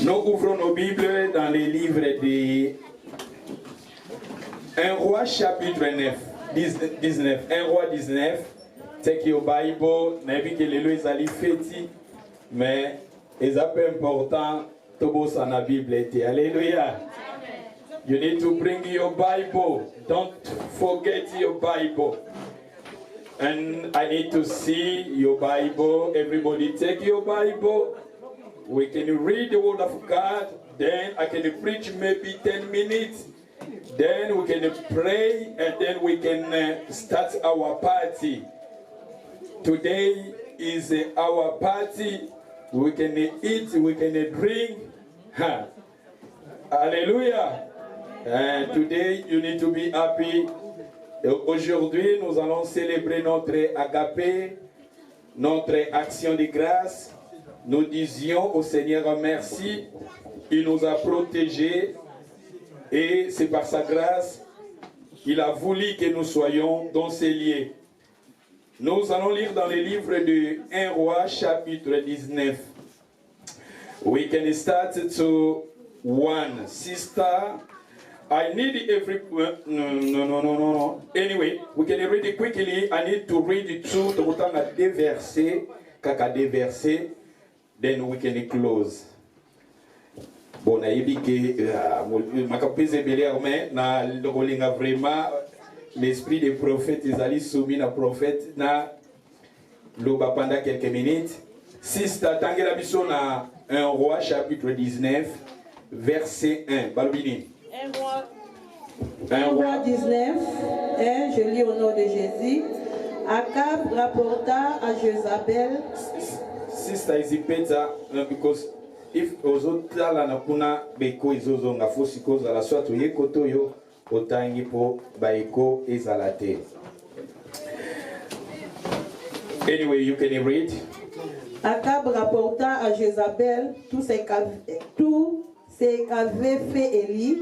Nous ouvrons nos Bibles dans les livres de 1 roi chapitre 19. 1 roi 19. C'est que le Bible, n'a vu que les lois allaient fêter, mais c'est un peu important, tout dans la Bible. Alléluia. You need to bring your Bible. Don't forget your Bible. And I need to see your Bible. Everybody take your Bible. We can read the word of God. Then I can preach maybe 10 minutes. Then we can pray and then we can start our party. Today is our party. We can eat, we can drink. Hallelujah. And today you need to be happy. Aujourd'hui, nous allons célébrer notre agapé, notre action de grâce. Nous disions au Seigneur merci. Il nous a protégés et c'est par sa grâce qu'il a voulu que nous soyons dans ces lieux. Nous allons lire dans les livres de 1 roi chapitre 19. We can start to 1. Sister, I need every... No. Anyway, we can read it quickly. I need to read it two. Autant à deux versets, qu'à deux versets. Then we can close. Bon, na yebi que ma capise belier mais na lokolinga vraiment l'esprit des prophètes ils allaient soumis na prophète na loba pendant quelques minutes. Sister tangela biso na 1 roi chapitre 19 verset 1. Balbini. 1 roi 19, je lis au nom de Jésus. Akab rapporta à Jézabel. Sister Isipeta, because if ozotala na kuna beko izozonga fosi koza la soit yekoto yo otangi po baiko ezalate. Anyway, you can read. Akab rapporta à Jézabel tout ce qu'avait fait Élie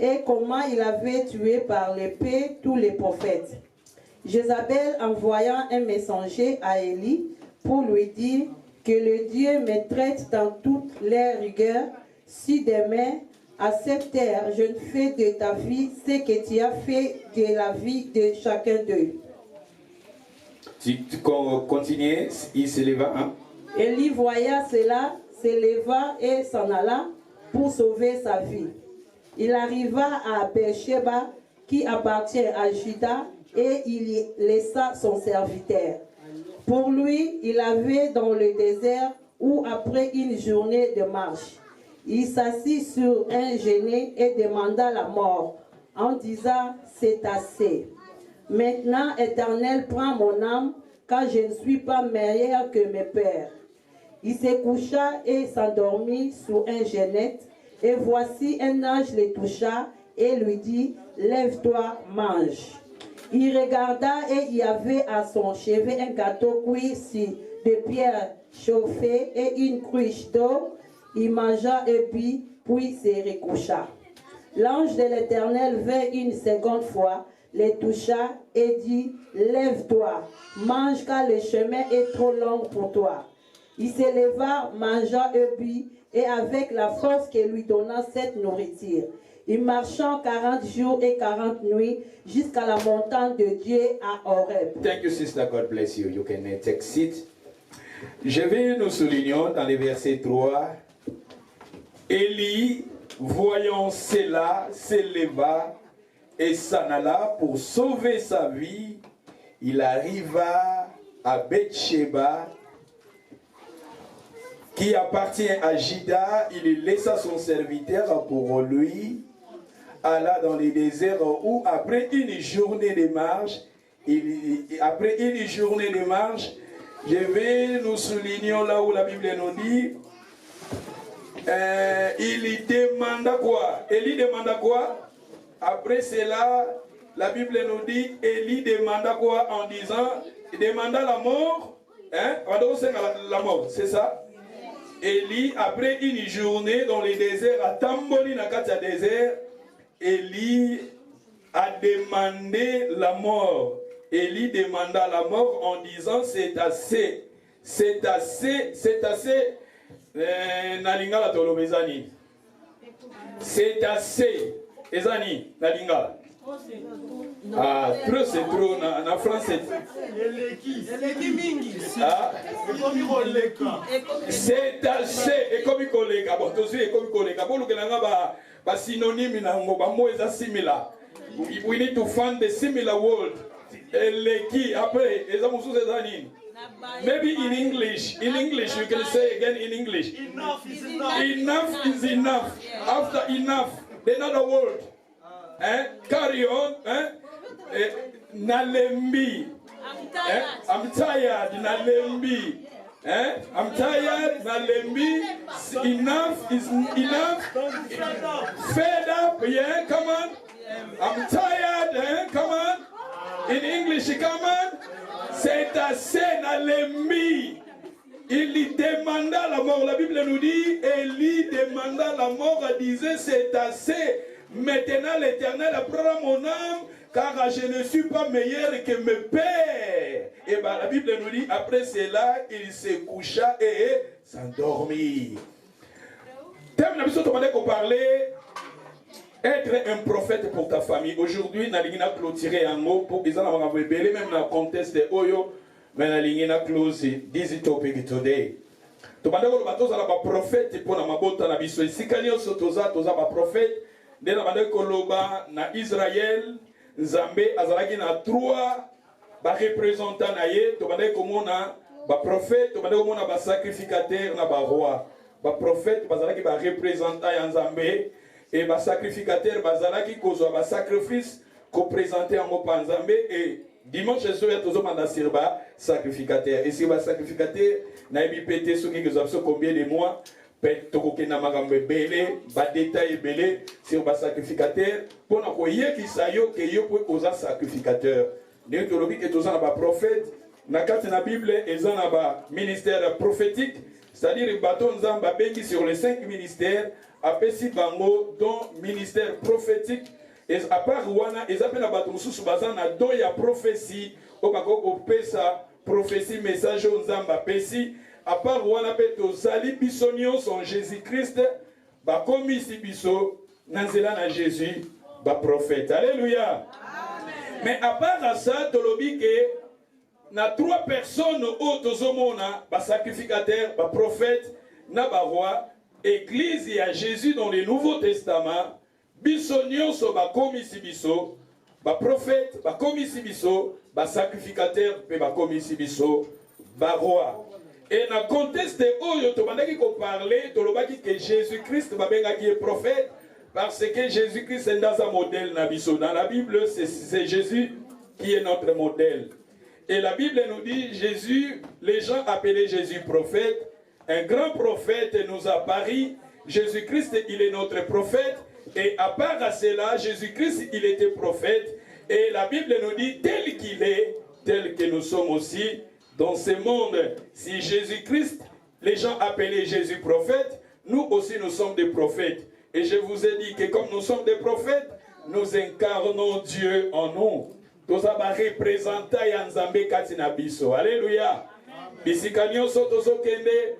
et comment il avait tué par l'épée tous les prophètes. Jézabel envoya un messager à Élie pour lui dire que le Dieu me traite dans toute leur rigueur, si demain, à cette terre, je ne fais de ta vie ce que tu as fait de la vie de chacun d'eux. Tu continues, il se leva. Hein? Élie voya cela, se leva et s'en alla pour sauver sa vie. Il arriva à Beersheba, qui appartient à Juda, et il y laissa son serviteur. Pour lui, il avait dans le désert où, après une journée de marche, il s'assit sur un genet et demanda la mort, en disant, c'est assez. Maintenant, Éternel, prends mon âme, car je ne suis pas meilleur que mes pères. Il se coucha et s'endormit sous un genet, et voici un ange le toucha et lui dit, lève-toi, mange. Il regarda et il y avait à son chevet un gâteau cuit de pierres chauffées et une cruche d'eau. Il mangea et but, puis se recoucha. L'ange de l'Éternel vint une seconde fois, le toucha et dit, lève-toi, mange car le chemin est trop long pour toi. Il se leva, mangea et but, et avec la force que lui donna cette nourriture, il marcha 40 jours et 40 nuits jusqu'à la montagne de Dieu à Horeb. Thank you, sister. God bless you. You can take seat. Je vais nous souligner dans le verset 3. Élie, voyant cela, s'éleva et s'en alla pour sauver sa vie. Il arriva à Beersheba, qui appartient à Juda. Il laissa son serviteur pour lui, alla dans les déserts où après une journée de marche, je vais nous souligner là où la Bible nous dit, il demanda quoi? Élie demanda quoi? Après cela, la Bible nous dit, Élie demanda quoi en disant, il demanda la mort, la mort, c'est ça? Élie, après une journée dans les déserts, à Tamboli, dans le désert, Élie a demandé la mort. Élie demanda la mort en disant c'est assez. C'est assez, c'est assez. na lingala toloba eza nini? C'est assez. Eza nini na lingala? Ah, trop c'est trop na français. Ah, c'est assez. Et comme il collègue, bon, tous et comme il collègue, bon, le gars ba synonyme na ngo ba mots eza similar. We need to find the similar word. Eleki après eza mususu eza nini? Maybe in English you can say again in English. Enough is enough. Enough is enough. After enough, another word. Carry on. Nalembi. I'm tired. Nalembi. I'm tired. Nalembi. Enough is enough. Fed up. Yeah, come on. I'm tired. Come on. In English, come on. C'est assez, Nalembi. Il demanda la mort. La Bible nous dit, Élie demanda la mort, elle disait, c'est assez. Maintenant l'Éternel apprendra mon âme, car je ne suis pas meilleur que mes pères. Et bien la Bible nous dit, après cela, il se coucha et s'endormit. Thème la mission qu'on parlait, être un prophète pour ta famille. Aujourd'hui, na lingina clôturer un mot pour qu'ils en aient belé même dans le contexte de Oyo, mais na lingina close this topic today. To bande ko bato za ba prophète pour na mabota na biso isikani osotoza toza ba prophète de na bande ko loba na Israël Nzambe azalaki na trois ba représentants na ye to bande ko mona ba prophète to bande ko mona ba sacrificateur na ba roi ba prophète bazalaki ba représentant ya Nzambe. Et les sacrificateurs, bazalaki kozwa ba sacrifice ko présenter en Nzambe et dimanche soir il y a toujours ba sacrificateur. Et si ba sacrificateur na ebi pété ce qui nous a combien de mois peut to ko kena magambe belé ba détail belé sur ba sacrificateur pour na ko yekisa yo ke yo po oza sacrificateur. Ne to lobi ke toza na ba prophète na kati na Bible eza na ba ministère prophétique, c'est-à-dire bato Nzamba bengi sur les 5 ministères. Apesi bango don ministère prophétique et à part wana ils appellent la bato mususu bazana don ya prophétie o bako pesa prophétie message Nzamba pesi à part wana peto sali bisonio son Jésus-Christ ba komisi biso nanzela na Jésus ba prophète. Alléluia. Amen. Mais à part ça tolobi ke na trois personnes au tozomona ba sacrificateur ba prophète na ba roi. Église et à Jésus dans le Nouveau Testament, bisonio so ba komisi biso, ba prophète, ba komisi biso, ba sacrificateur, pe ba komisi biso, ba roi. Et dans le contexte oyo to bandaki ko parler, to lobaki que Jésus-Christ ba bengaki est prophète parce que Jésus-Christ est dans un modèle na biso. Dans la Bible, c'est Jésus qui est notre modèle. Et la Bible nous dit Jésus, les gens appelaient Jésus prophète. Un grand prophète nous a paru. Jésus-Christ, il est notre prophète. Et à part à cela, Jésus-Christ, il était prophète. Et la Bible nous dit, tel qu'il est, tel que nous sommes aussi dans ce monde. Si Jésus-Christ, les gens appelaient Jésus prophète, nous aussi nous sommes des prophètes. Et je vous ai dit que comme nous sommes des prophètes, nous incarnons Dieu en nous. Nous avons représenté Nzambe katina biso. Alléluia. Bisikanyo sotozo kende.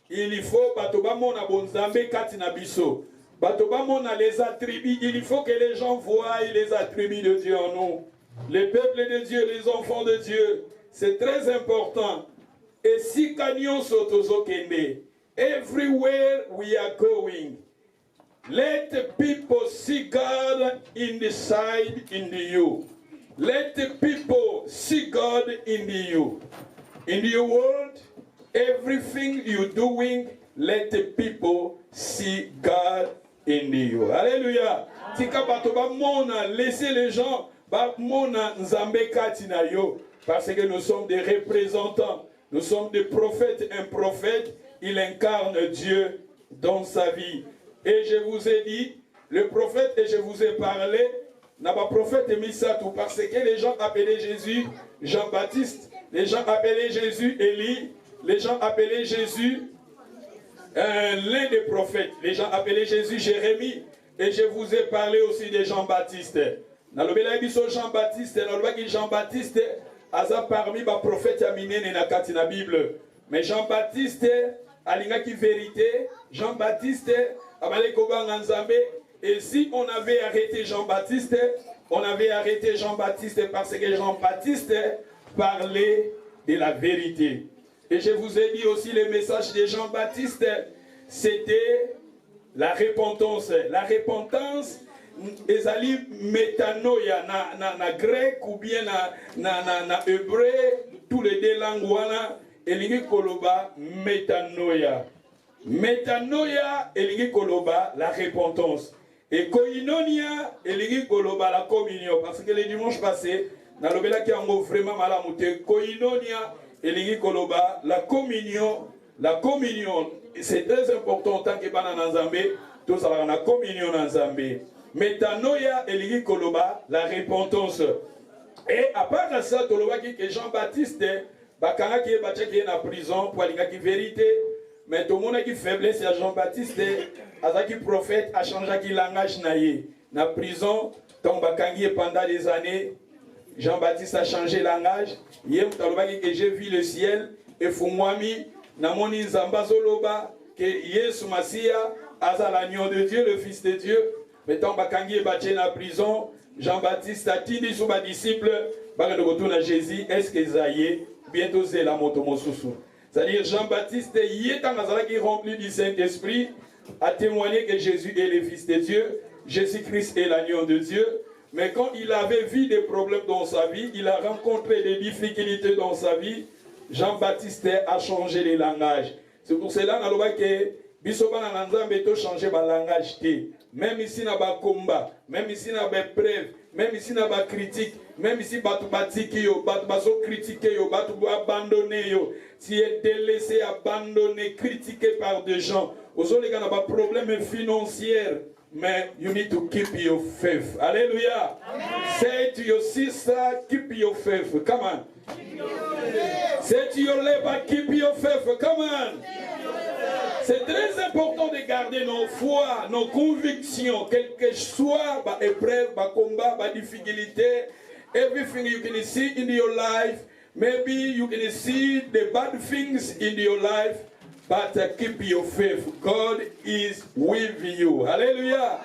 Il faut batobamona bonzambe katina biso. Batobamona les attributs. Il faut que les gens voient les attributs de Dieu en nous. Les peuples de Dieu, les enfants de Dieu. C'est très important. Et si kanyon sotozo kende. Everywhere we are going. Let the people see God inside in you. Let the people see God in you. In your world, everything you're doing, let the people see God in you. Alléluia. Tika bato ba mona, laissez les gens ba mona nzambe katina yo, parce que nous sommes des représentants, nous sommes des prophètes. Un prophète, il incarne Dieu dans sa vie. Et je vous ai dit, le prophète, et je vous ai parlé, n'a pas prophète Misatou, parce que les gens appelaient Jésus Jean-Baptiste, les gens appelaient Jésus Élie, les gens appelaient Jésus l'un des prophètes, les gens appelaient Jésus Jérémie, et je vous ai parlé aussi de Jean-Baptiste. Dans le Jean-Baptiste, dans le Jean-Baptiste, Aza parmi les prophètes Aminé na Bible. Mais Jean-Baptiste, alingaki vérité, Jean-Baptiste abale kobanga Nzambe. Et si on avait arrêté Jean-Baptiste, on avait arrêté Jean-Baptiste parce que Jean-Baptiste parlait de la vérité. Et je vous ai dit aussi le message de Jean-Baptiste, c'était la repentance. La repentance, ezali metanoia na grec ou bien na hébreu, tous les deux langues wana, elingi koloba metanoia. Metanoia elingi koloba la repentance. Et koinonia elingi koloba la communion. Parce que le dimanche passé, na lobela ki ango vraiment malamute. Koinonia elingi koloba la communion. La communion, c'est très important tant que bana Nzambe, tout ça la communion Nzambe. Metanoia elingi koloba la repentance. Et à part ça, toloba ki que Jean-Baptiste bakanga ki bacha ki na prison pour alinga ki vérité. Mais tout le monde qui faiblesse à Jean-Baptiste, Azaki prophète a changé qui langage naïe. Na prison, quand Bakangi pendant des années, Jean-Baptiste a changé langage. Hier, que j'ai vu le ciel et Fumwami, Namoni Zambazoloba, que Yesu Masia, Aza l'agneau de Dieu, le Fils de Dieu. Mais tant Bakangi est battu dans la prison, Jean-Baptiste a dit sur ma disciple, Bakan retourne à Jésus, est-ce que Zaye, bientôt c'est la motomosusu. C'est-à-dire Jean-Baptiste, il est rempli du Saint-Esprit, a témoigné que Jésus est le Fils de Dieu, Jésus-Christ est l'agneau de Dieu. Mais quand il avait vu des problèmes dans sa vie, il a rencontré des difficultés dans sa vie, Jean-Baptiste a changé les langages. C'est pour cela que Bisoba na Nzambe to changer le langage. Même ici, na ba combat, même ici, na ba preuve, même ici, na ba critique, même ici, batu batiki yo, batu baso critiquer yo, batu abandonner yo. Tu es délaissé, abandonné, critiqué par des gens. Aujourd'hui, il y a un problème financier. Mais you need to keep your faith. Alléluia. Say to your sister, keep your faith. Come on. Say to your neighbor, keep your faith. Come on. C'est très important de garder nos foi, nos convictions, quel que soit ma épreuve, ma combat, ma difficulté. Everything you can see in your life. Maybe you can see the bad things in your life, but keep your faith. God is with you. Alléluia.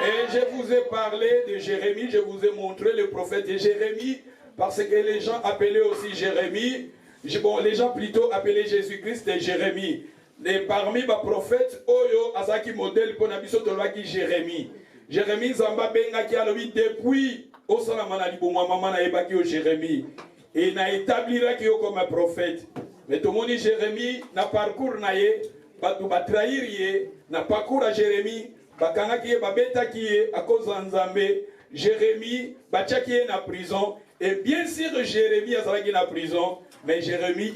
Et je vous ai parlé de Jérémie, je vous ai montré le prophète de Jérémie, parce que les gens appelaient aussi Jérémie. Bon, les gens plutôt appelaient Jésus-Christ de Jérémie. Et parmi les prophètes, Oyo, Azaki modèle pour Nabiso Tolaki Jérémie. Jérémie Zamba Benga qui a lui depuis au Salamana Libouma Maman Naebaki au Jérémie. Et n'a établira qui est comme un prophète. Mais tout le monde Jérémie n'a parcours naïe, va trahir n'a parcours à Jérémie, bakanga qui est babeta qui est à cause d'Anzambe, Jérémie, bacha qui est en prison. Et bien sûr Jérémie a été en prison, mais Jérémie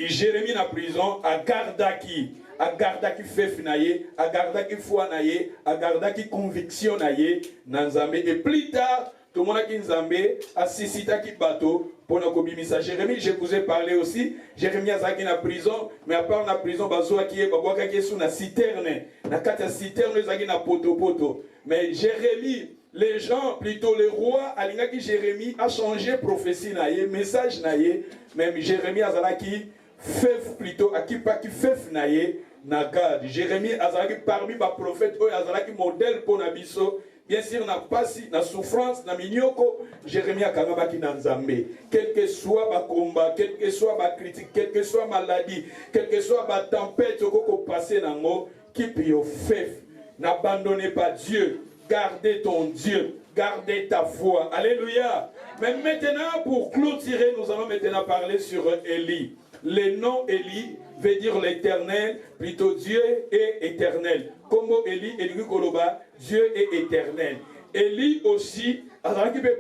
Jérémie en prison à Gardaki. À Gardaki fait naïe, à Gardaki foi naïe, à Gardaki conviction naïe, Nanzambe. Et plus tard, tout le monde qui Nzambe a sisita qui bateau pour nous kobimisa. Jérémie, je vous ai parlé aussi. Jérémie a été en prison, mais à part la prison, bazoa qui est sous la citerne. La carte citerne, ils ont na poto. Mais Jérémie, les gens, plutôt le roi, Alingaki Jérémie a changé prophétie naïe, message naïe. Même Jérémie Azalaki fait plutôt à qui pas qui fait naïe nagad. Jérémie Azalaki parmi les prophètes, Azalaki modèle pour Nabiso. Bien sûr, na pasi, na souffrance, na minyoko, Jérémie a kanabaki na Nzambe. Quel que soit ma combat, quel que soit ma critique, quel que soit ma maladie, quel que soit ma tempête, koko passé na mo, keep your faith. N'abandonnez pas Dieu. Gardez ton Dieu. Gardez ta foi. Alléluia. Mais maintenant, pour clôturer, nous allons maintenant parler sur Élie. Le nom Élie veut dire l'éternel, plutôt Dieu est éternel. Comme Élie, Élie Koloba, Dieu est éternel. Élie aussi,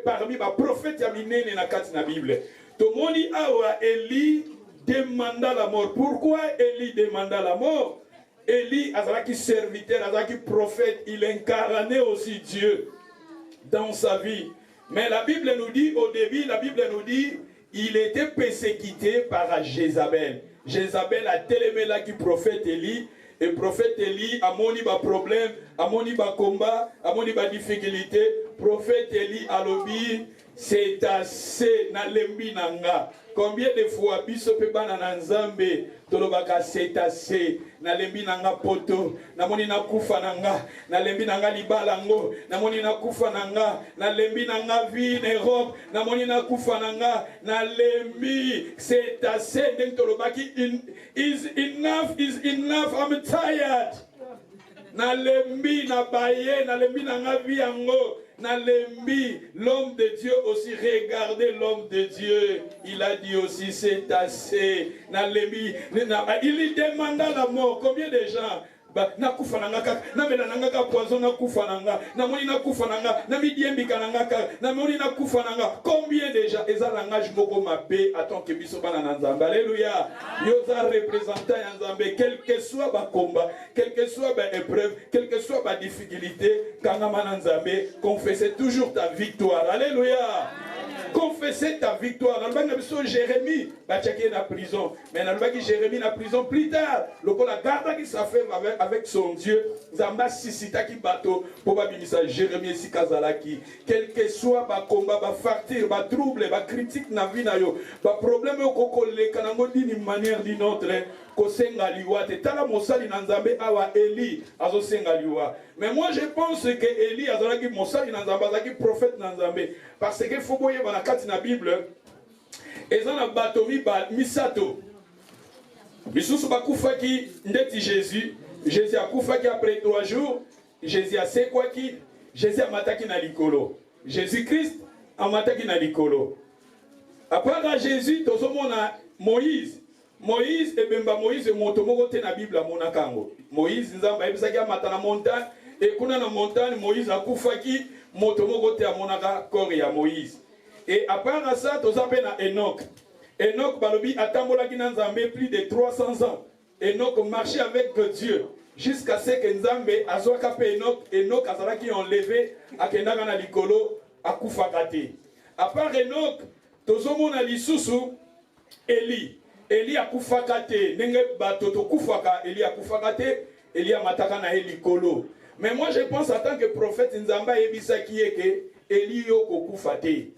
parmi les prophètes, il y a la Bible. Tout le monde dit, Élie demanda la mort. Pourquoi Élie demanda la mort? Élie, Azalaki serviteur, Azalaki prophète, il incarnait aussi Dieu dans sa vie. Mais la Bible nous dit, au début, la Bible nous dit, il était persécuté par Jézabel. Jézabel a télémé là qui prophète Élie. Et prophète Élie a moni ba problème, a moni ba combat, a moni ba difficulté. Prophète Élie a lobby, c'est assez na lembi nanga. Combien de fois biso pe bana na nzambe tolobaka cétacé na lembi nanga poto na moni na kufa nanga na lembi nanga libalango na moni na kufa nanga na lembi nanga vie en Europe na moni na kufa nanga na lembi cétacé ndeng tolobaki is enough I'm tired na lembi na baye na lembi nanga vie yango na lembi. L'homme de Dieu aussi, regardez l'homme de Dieu, il a dit aussi c'est assez na lembi. Il lui demanda la mort. Combien de gens na kufa nanga kaka na mela nanga ka poison na kufa nanga na moni na kufa nanga na midiembi kananga ka na moni na kufa nanga. Combien de gens eza langage moko mabe attend que biso bana na nzambe. Alléluia. Yoza représentant ya nzambe, quel que soit ba combat, quel que soit ba épreuve, quel que soit ba difficulté, kanga mana nzambe, confessez toujours ta victoire. Alléluia. Confessez ta victoire. Dans le banc Jérémie, Bachaki na prison. Mais dans le banc Jérémie na prison plus tard. Le la garde qui s'affaire avec son Dieu. Zamba sisita ki bateau. Pour babimisa Jérémie si kazalaki. Quel que soit ba combat, ba facture, ba trouble, ba critique na vie na yo, ba problème au koko le kanango d'une manière d'une autre. Kosenga liwa te tala mosali na nzambe awa Eli azo senga liwa. Mais moi je pense que Eli azalaki mosali na nzambe, azalaki prophète na nzambe, parce que faut boye bana kati na Bible ezana batomi ba misato bisusu bakufaki ndeti Jésus akufaki après 3 jours, Jésus asekwaki, Jésus amataki na likolo, Jésus-Christ amataki na likolo. Après Jésus tozomona Moïse ebemba Moïse moto moko te na Bible amona kango. Moïse nzamba ebisaki amata na montagne et kuna na montagne Moïse akufaki moto moko te amonaka corps ya Moïse. Et après ça tozape na Enoch. Enoch balobi atambolaki na nzambe plus de 300 ans. Enoch marchait avec Dieu jusqu'à ce que nzambe azwaka pe Enoch azalaki enlevé akendaka na likolo akufaka te. Après Enoch tozomona lisusu Eli akufaka te, nenge batoto kufaka, Eli akufaka te, Eli amataka na likolo. Mais moi je pense en tant que prophète nzamba yebisa kiyeke Eli yo kokufa te,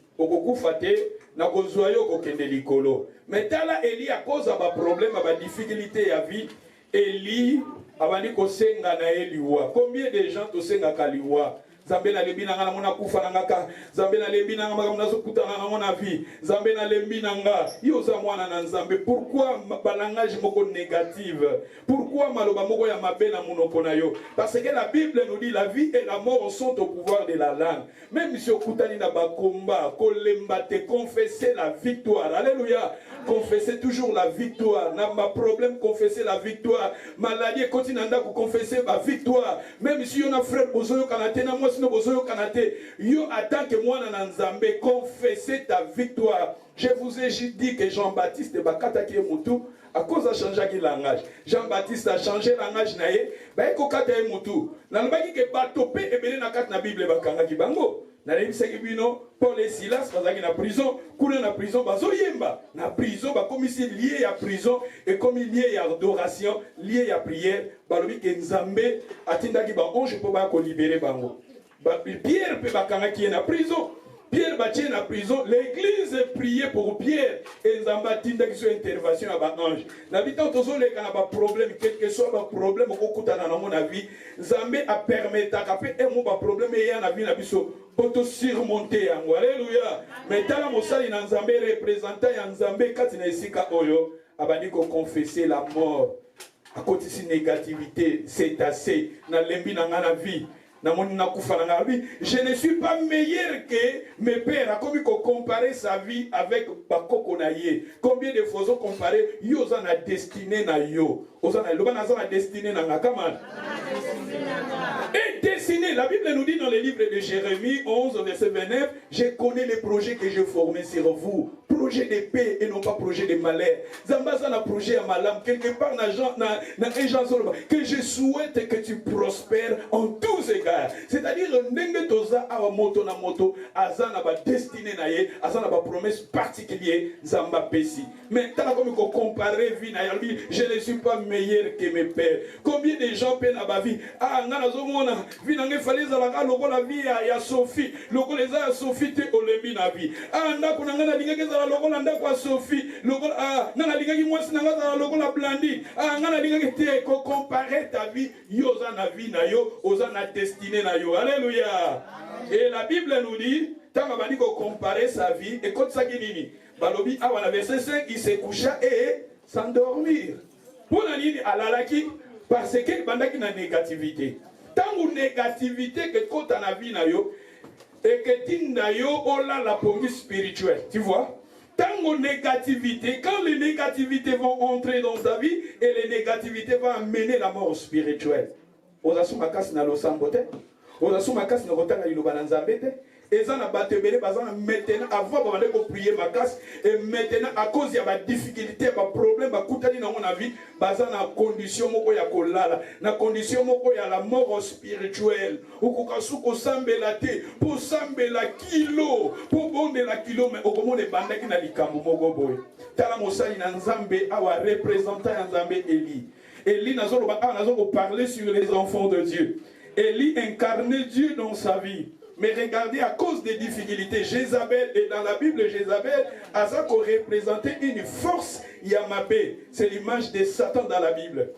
na kozwa yo kokende likolo. Mais tala Eli a cause ba problème ba difficulté ya vie, Eli abandi kosenga na Eliwa. Combien de gens to senga kaliwa? Zambe na lembi nanga na mona kufa nanga ka. Zambe na lembi nanga makamna zo kutana na mona vie. Zambe na lembi nanga yo za mwana na nzambe. Pourquoi balangage moko négative? Pourquoi maloba moko ya mabe na monoko na yo? Parce que la Bible nous dit la vie et la mort sont au pouvoir de la langue. Même si okutani na ba combat, kolemba te confesser la victoire. Alléluia. Confessez toujours la victoire. N'a pas problème, confessez la victoire. Maladie, continue à confesser la victoire. Même si on a frère Bozoyo Kanate, na moi sinon Bozoyo Kanate, yo attend que moi na Nzambe, confessez ta victoire. Je vous ai dit que Jean-Baptiste de Bakata qui est Moutou, à cause a changé le langage. Jean-Baptiste a changé le langage naé, ba eko kata e Moutou. Na lobaki ke batopé ebele na kat na Bible bakanga ki bango. Na lebisaki bino Paul et Silas bazaki na prison, kuna na prison bazoyemba. Na prison ba comme ici lié à prison et comme lié à adoration, lié à prière, balobi ke Nzambe atindaki ba ange po ba ko libérer bango. Pierre pe bakanga ki na prison. Pierre Bachie na prison, l'église priait pour Pierre et Nzamba tinda qui soit intervention à ba ange. L'habitant tozo le kana ba problème, quel que soit ba problème ko kutana na mon avis, Nzambe a permis ta kapé et mon ba problème et ya na vie na biso auto surmonter yango. Alléluia. Mais tala mosali na Nzambe représentant ya Nzambe kati na esika oyo abandi ko confesser la mort. À côté de négativité, c'est assez na lembi na ngana vie. Je ne suis pas meilleur que mes pères. Comme il faut comparer sa vie avec Bakoko Naye. Combien de fois on comparer yo za na destiné na yo. Ozana loba na za na destiné na ngakaman. Et destiné, la Bible nous dit dans le livre de Jérémie 11 verset 29, je connais les projets que je formais sur vous. Projet de paix et non pas projet de malheur. Zambaza na projet à malam quelque part que je souhaite que tu prospères en tous égards. C'est-à-dire ndenge toza awa moto na moto azana ba destiné na ye, azana ba promesse particulière Zamba pesi. Mais tant comme qu'on comparer vie na ye, je ne suis pas meilleur que mes pères. Combien de gens peinent à ma vie? Ah ngana zo mona vie na ngefali za la lokola vie ya Sophie, lokola za Sophie te olembi na vie. Ah ndako na ngana lingeke za la lokola ndako ya Sophie, lokola nga nalingaki mwasi na nga azala lokola Blandine, nga nalingaki te ko comparer ta vie, yo oza na vie na yo, oza na destinée na yo. Alléluia. Et la Bible nous dit, tant qu'on dit qu'on comparait sa vie, et quand ça nini, balobi awa na verset 5, il se coucha et s'endormir. Pour la nini alalaki parce que bandaki na négativité. Tant ou négativité que quand on a vie na yo et que tinda yo ola la pongi spirituelle, tu vois? Tant ou négativité, quand les négativités vont entrer dans ta vie et les négativités vont amener la mort spirituelle. Ozasuma kasi na losambote. Ozasuma kasi na kotanga liloba na Nzambe te. Et ça n'a pas été maintenant, avant de prier ma casse, et maintenant, à cause de la difficulté, des problèmes, des dans mon vie, dans la condition, la condition, la mort spirituelle, ou pour sambe la thé, pour sambe la kilo, pour bonde la kilo, mais au moment de bandes qui n'a dit kambo mogoboy. Tala mosali na Nzambe, awa représentant Nzambe Eli. Eli n'a pas parlé sur les enfants de Dieu. Eli incarnait Dieu dans sa vie. Mais regardez, à cause des difficultés, Jézabel, et dans la Bible, Jézabel a ça qu'on représentait une force Yamabé. C'est l'image de Satan dans la Bible.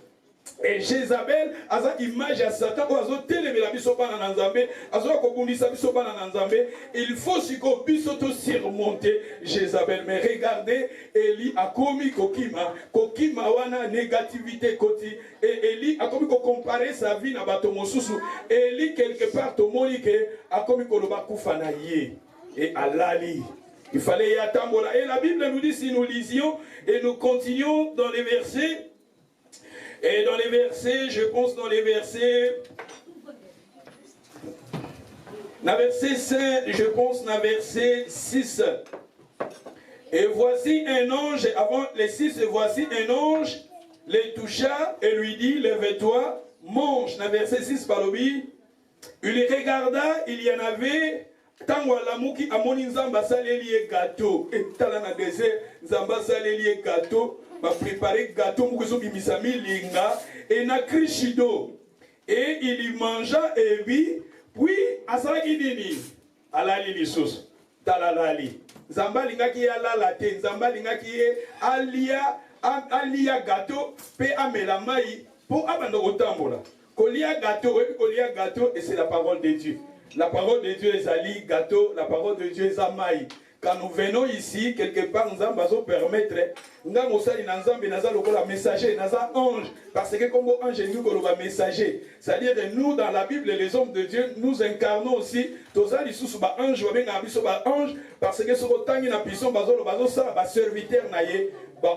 Et Jézabel a ça image à Satan, il faut surmonter Jézabel. Mais regardez, Eli a commis Kokima wana négativité koti. Et Eli a commis comparer sa vie na batomosusu. Eli quelque part tomonike a commis koloba kufanaye et alali. Il fallait y attendre. Et la Bible nous dit, si nous lisions et nous continuons dans les versets. Et dans les versets, je pense dans les versets, dans verset 5, je pense dans verset 6. Et voici un ange, avant les 6, voici un ange, les toucha et lui dit, lève-toi, mange. Dans verset 6, par l'obéi, il regarda, il y en avait, tango alamuki amoni nzamba saleli gâteau. Et talana désert, nzamba saleli gâteau. Va préparer gâteau linga et na krishido et il y mangea et puis asaki nini alali lisusu talalali nzamba linga ki alala te nzamba linga ki alia gâteau pe amela mai pour abando kotambola kolia gâteau et c'est la parole de Dieu. La parole de Dieu est ali gâteau, la parole de Dieu est amai. Quand nous venons ici, quelque part, nous allons permettre, nous allons le messager, nous ange, parce que comme ange, nous sommes messager. C'est-à-dire que nous, dans la Bible, les hommes de Dieu, nous incarnons aussi, tous les sous ange, parce que ce que nous avons serviteur,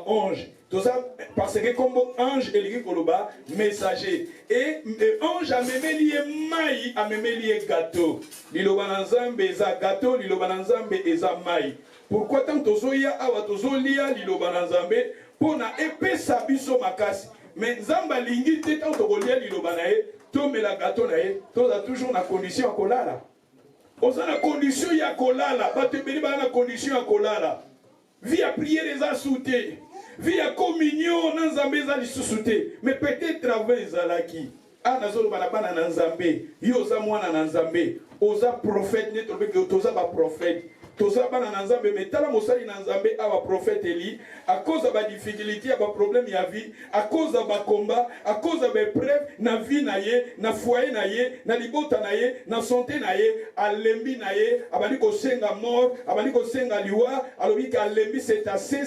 ange. Tout ça parce que comme ange et koloba messager et ange a même lié mai a même lié gâteau liloba na Nzambe eza gâteau liloba na Nzambe eza mai. Pourquoi tant tozoya awa tozolia liloba na Nzambe pona epesa biso makasi mais Nzamba lingi te tant tokolia liloba na ye tomela gâteau na ye toza toujours na condition ya kolala oza na condition ya kolala bato ebeli bana na condition ya kolala vie à prier les a sauté. Vie à communion, Nzambe za lisusuté. Mais peut-être avant Zalaki. Ah, nazolo banabana Nzambe. Yoza mwana Nzambe. Oza prophète, netrobe que toza ba prophète. Toza bana Nzambe. Mais tala mosali Nzambe awa prophète Eli. À cause de la difficulté, à problème ya vie, à cause de la combat, à cause de la preuve, na vie naye, na foyer naye, na libota naye, na santé naye, à lembi naye, abani ko senga mort, abani ko senga liwa, alobi ka lembi c'est assez,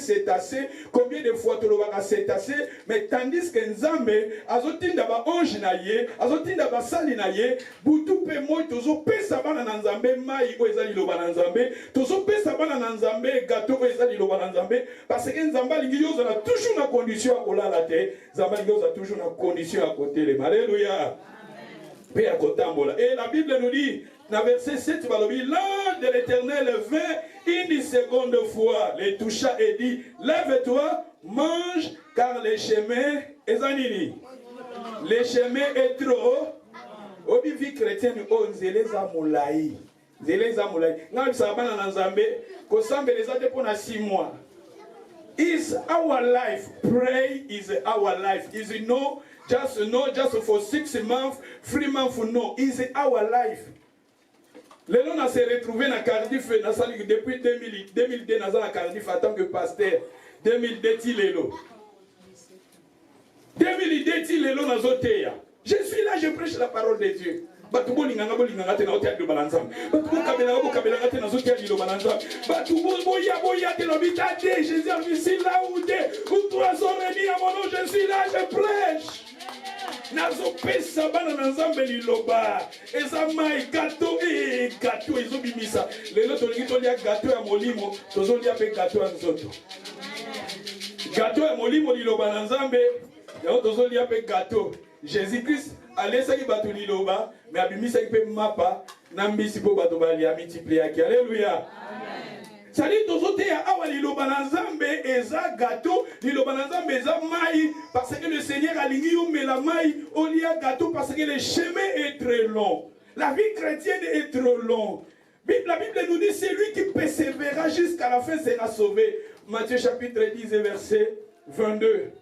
combien de fois tu l'as c'est assez, mais tandis que Nzambe, azotinda ba ange naye, azotinda ba sali naye, butu pe moi tozo pesa bana na Nzambe mai o ezali loba na Nzambe, tozo pesa bana na Nzambe gâteau o ezali loba na Nzambe, parce que Nzamba lingi yoza na toujours na condition à kolala te, Nzamba lingi yoza toujours na condition à côté les alléluia. Paix à kotambola. Et la Bible nous dit dans verset 7 l'ange de l'Éternel vint une seconde fois, les toucha et dit lève-toi, mange car les chemins ezanini. Les chemins est trop. Obi vie chrétienne onzeleza moulaï. Zeleza moulaï. Nga bisabana na Nzambe ko sambeleza te pona 6 mois. Is our life, pray is our life. Is it no, just for 6 months, 3 months, no. Is it our life? Lelo on s'est retrouvé dans Cardiff depuis 2002 dans Cardiff en tant que pasteur. 2002 ti lelo. 2002 ti lelo na zoteya. Je suis là, je prêche la parole de Dieu. Batubo linganga te na hotel de balanzam. Batubo kabela te na zoteya lilo balanzam. Batubo boya te no bitade. Jésus je suis là où toi sont réunis à mon nom, je suis là, je prêche. Nazo pesa bana na nzambe liloba eza mai gâteau ezo bimisa lelo tolingi tolia gâteau ya molimo tozolia pe gâteau ya nzoto gâteau ya molimo liloba na nzambe yango tozolia pe gâteau Jésus Christ alesaki bato liloba mais abimisaki pe mapa na mbisi po bato balia multiplier. Alléluia. Sali tozote ya awa liloba na nzambe eza gâteau liloba na nzambe eza mai parce que le Seigneur alingi yo mela mai olia gâteau parce que le chemin est très long. La vie chrétienne est trop long. La Bible nous dit celui qui persévérera jusqu'à la fin sera sauvé. Matthieu chapitre 10 verset 22.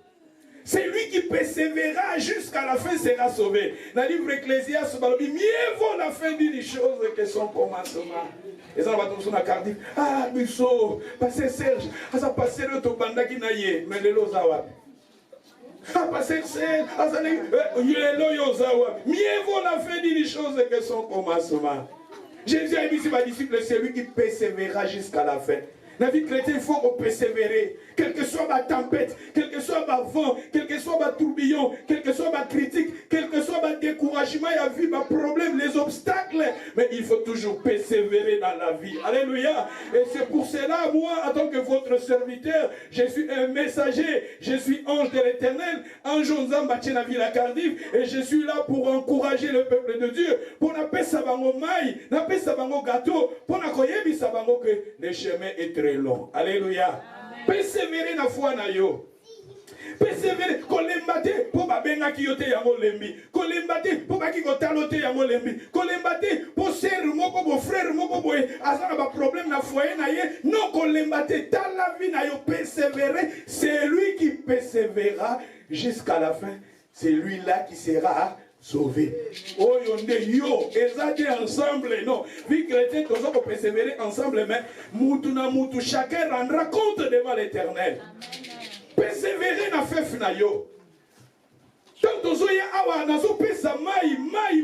Celui qui persévérera jusqu'à la fin sera sauvé. Dans le livre Ecclésiaste, mieux vaut la fin d'une chose que son commencement. Et ça va tous na Cardiff. Ah, biso, passer Serge, ça passer le tobanda qui naie, mais le lozawa. Ah, passer Serge, ça le yozawa. Mieux vaut la fin d'une chose que son commencement. Jésus a dit ses disciples, c'est lui qui persévérera jusqu'à la fin. La vie chrétienne, il faut persévérer. Quelle que soit ma tempête, quel que soit ma vent, quel que soit ma tourbillon, quel que soit ma critique, quel que soit ma découragement, il y a vu ma problème, les obstacles. Mais il faut toujours persévérer dans la vie. Alléluia. Et c'est pour cela, moi, en tant que votre serviteur, je suis un messager. Je suis ange de l'Éternel, ange Nzambache na ville à Cardiff. Et je suis là pour encourager le peuple de Dieu. Pour n'appeler sabango maï, n'appeler sabango gâteau, pour n'accoyer sabango que le chemin est très long. Alléluia. Persévérer na foi na yo. Persévérer. Kolembate pour babenga ki yote yango lembi. Kolembate pour baki kotalote yango lembi. Kolembate pour ser moko bo frère moko bo azana ba problème na foyer na ye. Non kolembate dans la vie na yo persévérer. C'est lui qui persévérera jusqu'à la fin. C'est lui là qui sera sauvé. Oh yonde yo, ezade ensemble, non. Vie chrétienne, nous allons persévérer ensemble, mais moutou na moutou, chacun rendra compte devant l'Éternel. Persévérer na fef na yo. Donc nous allons awa nazo pesa mai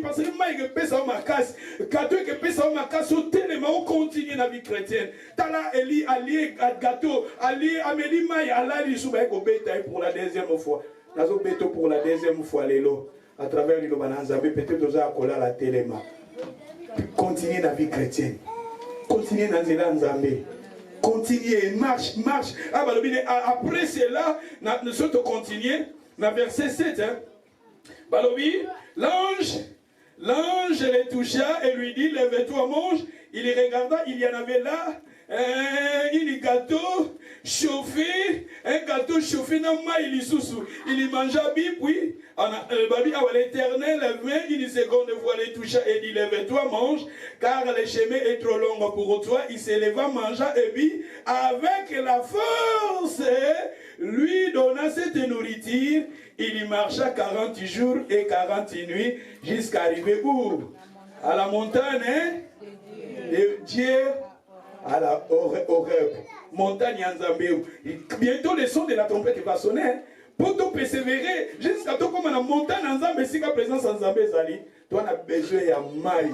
parce que mai que pesa makas, gâteau que pesa makas au tellement on continue na vie chrétienne. Tala Eli allié gâteau, allié Amélie mai alali souba ko beta pour la deuxième fois. Nazo beto pour la deuxième fois lelo. À travers le Bananzabé, peut-être aux accolades à la téléma. Continuez la vie chrétienne. Continuez dans les Nzambé. Continuez, marche. Ah, bah, après cela, nous sommes continuer. Dans verset 7, hein. Bah, l'ange le toucha et lui dit, lève-toi, mange. Il y regarda, il y en avait là. Un gâteau chauffé, il y mangea bien, puis l'Éternel vint une seconde fois les toucha et dit lève-toi, mange, car le chemin est trop long pour toi. Il se leva, mangea et puis avec la force lui donna cette nourriture. Il y marcha 40 jours et 40 nuits jusqu'à arriver où? À la montagne de Dieu. À la Horeb, montagne Nzambé. Bientôt le son de la trompette va sonner. Pour te persévérer, jusqu'à toi comme la montagne Nzambé, si la présence Nzambé Zali, toi on a besoin de maï,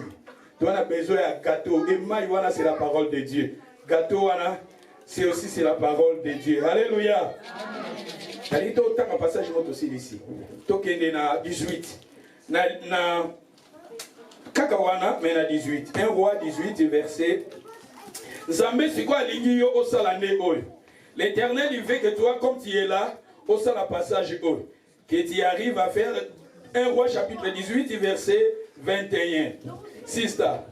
toi on a besoin de gâteau. Et maï, voilà, c'est la parole de Dieu. Gâteau, voilà, c'est aussi la parole de Dieu. Alléluia. Allez, tu as un passage aussi ici. Tu as 18. Na Kakawana, mais na 18. 1 roi 18, verset. Zambé, c'est quoi l'ingio au salané oy? L'Éternel, il veut que toi, comme tu es là, au sala passage oy, que tu arrives à faire 1 roi chapitre 18, verset 21. Sista.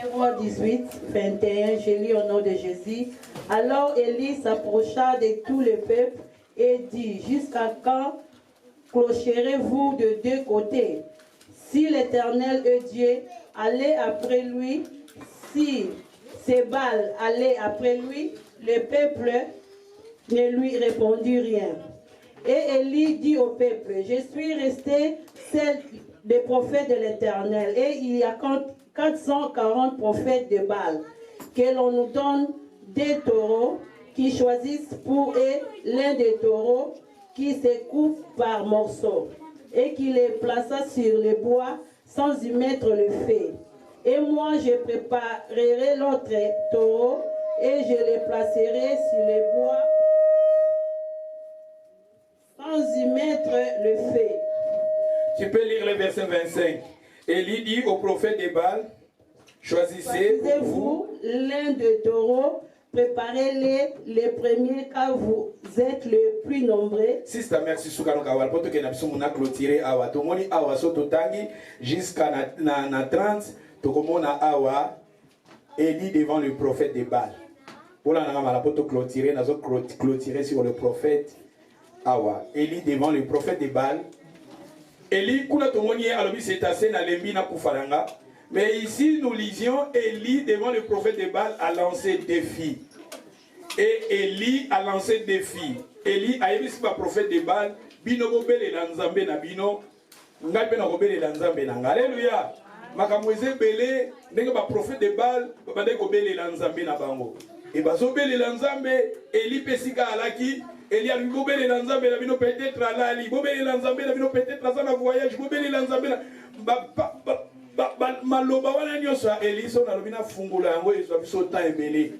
1 roi 18, 21, je lis au nom de Jésus. Alors Élie s'approcha de tout le peuple et dit, jusqu'à quand clocherez-vous de deux côtés? Si l'Éternel est Dieu, allez après lui. Si Sébal allait après lui, le peuple ne lui répondit rien. Et Élie dit au peuple, je suis resté celle des prophètes de l'Éternel. Et il y a 440 prophètes de Baal. Que l'on nous donne des taureaux qui choisissent pour eux l'un des taureaux qui se coupe par morceaux et qui les plaça sur le bois sans y mettre le feu. Et moi, je préparerai l'autre taureau et je les placerai sur le bois sans y mettre le feu. Tu peux lire le verset 25. Élie dit au prophète de Baal, choisissez-vous l'un des taureaux, préparez-les premiers car vous êtes le plus nombreux. Sista merci Soukano Kawal, pour que nous avons clôturé Awa. Tout le monde Awa Sototangi jusqu'à na 30. Tout le monde Awa Élie devant le prophète de Baal. Pour la clôturer, nous avons clôturé sur le prophète Awa. Élie devant le prophète de Baal. Élie, kuna tomoni alobi c'est assez na lembi na kufaranga. Mais ici nous lisions Élie devant le prophète de Baal a lancé défi. Et Élie a lancé défi. Élie a émis le prophète de Baal bino bobele la nzambe na bino ngabe na bobele la nzambe na. Alléluia. Makamweze belé ndenge ba prophète de Baal babande ko bele la nzambe na bango. Et bazo bele la nzambe Élie pesika alaki Élie a bobele la nzambe na bino peut-être alali bobele la nzambe na bino peut-être na voyage bobele la nzambe na maloba wana nyonso ya Élie so na lobina fungula yango ezwa biso temps ebele.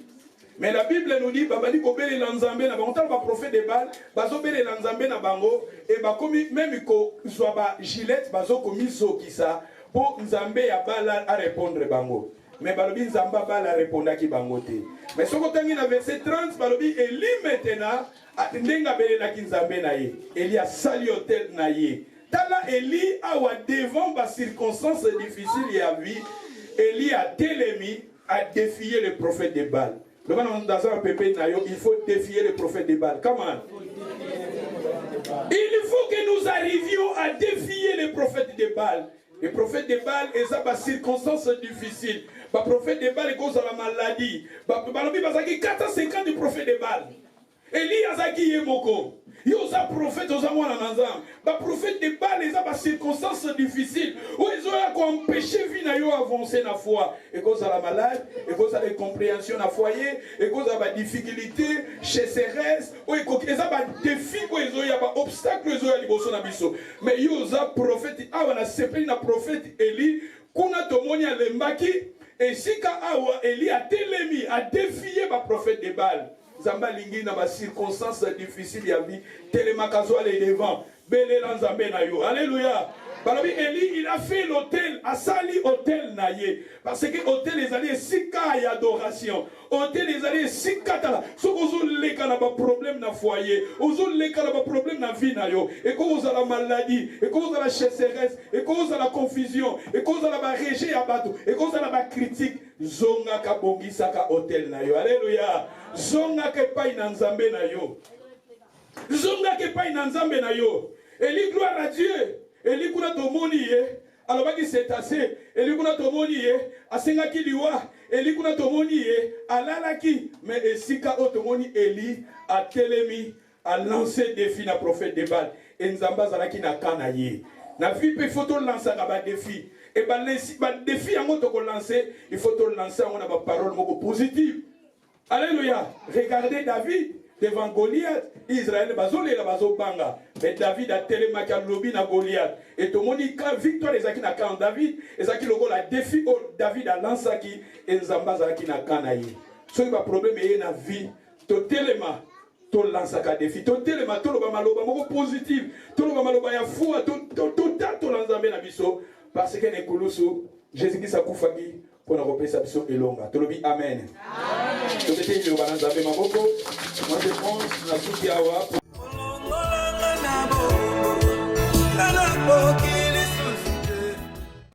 Mais la Bible nous dit babali kobele la nzambe na bango tala ba prophète de Baal bazobele la nzambe na bango et ba komi même ko zwa ba Gillette bazo komi zokisa pour nzambe ya Baal a répondre bango. Mais balobi nzamba Baal a répondre ki bango te. Mais soko tangi na verset 30 balobi Élie maintenant ndenga bele na ki nzambe na ye. Élie a sali hôtel na ye. Tala Élie awa devant les circonstances difficiles à vie, Élie a télémi à défier le prophète de Baal. Dans un pépé il faut défier le prophète de Baal. Comment? Il faut que nous arrivions à défier le prophète de Baal. Le prophète de Baal est dans des circonstances difficiles. Le prophète de Baal est cause de la maladie. Il y a 450 du prophète de Baal. Élie azaki yemoko. Yosa prophète aux amours en ensemble. Ba prophète de Baal les a des circonstances difficiles. Où ils ont empêché vie na yo avancer na foi. Et cause à la malade, et cause à la compréhension na foyer, et cause à la difficulté chez ses restes, ou ils ont des défis, où ils ont des obstacles, ils ont des liboso na biso. Mais yosa prophète, awa na sepeli na prophète Élie, kuna tomoni a lembaki, et sika awa Élie a télémi, a défié ba prophète de Baal. Zamba lingi na ba circonstances difficiles ya vie télémakazo les devant belé lanzambe na yo. Alléluia. Balobi Élie il a fait l'hôtel a sali hôtel na ye parce que hôtel les alliés sika ya adoration hôtel les alliés sika tala so ozo leka na ba problème na foyer ozo leka na ba problème na vie na yo et cause à la maladie et cause à la chasseresse et cause à la confusion et cause à la rejet ya bato et cause à la critique zonga ka bongisa ka hôtel na yo. Alléluia. Zonga ke pai na nzambe na yo. Zonga ke pai na nzambe na yo. Élie gloire à Dieu. Élie kuna tomoni ye. Alobaki c'est assez. Élie kuna tomoni ye. Asenga ki liwa. Élie kuna tomoni ye. Alalaki. Mais esika o tomoni Élie a telemi a lancé défi na prophète de Baal. Et nzamba zalaki na kana ye. Na vie pe photo lancer ba défi. Et ba défi yango to ko lancer, il faut to lancer on a ba parole moko positive. Alléluia. Regardez David devant Goliath. Israël bazole la bazobanga. Mais David a tellement qu'à lobby na Goliath. Et tout le monde dit victoire ezaki na kan David. Ezaki logo la défi David a lancé qui et nzamba zaki na kanayi. So il va problème est na vie. To telema to lancer ka défi. To telema to loba maloba moko positif. To loba maloba ya foi to lanzambe na biso parce que ne kulusu Jésus-Christ a kufaki. Pour nous repérer sa mission et longue. Tu le dis Amen. Amen. Moi je pense que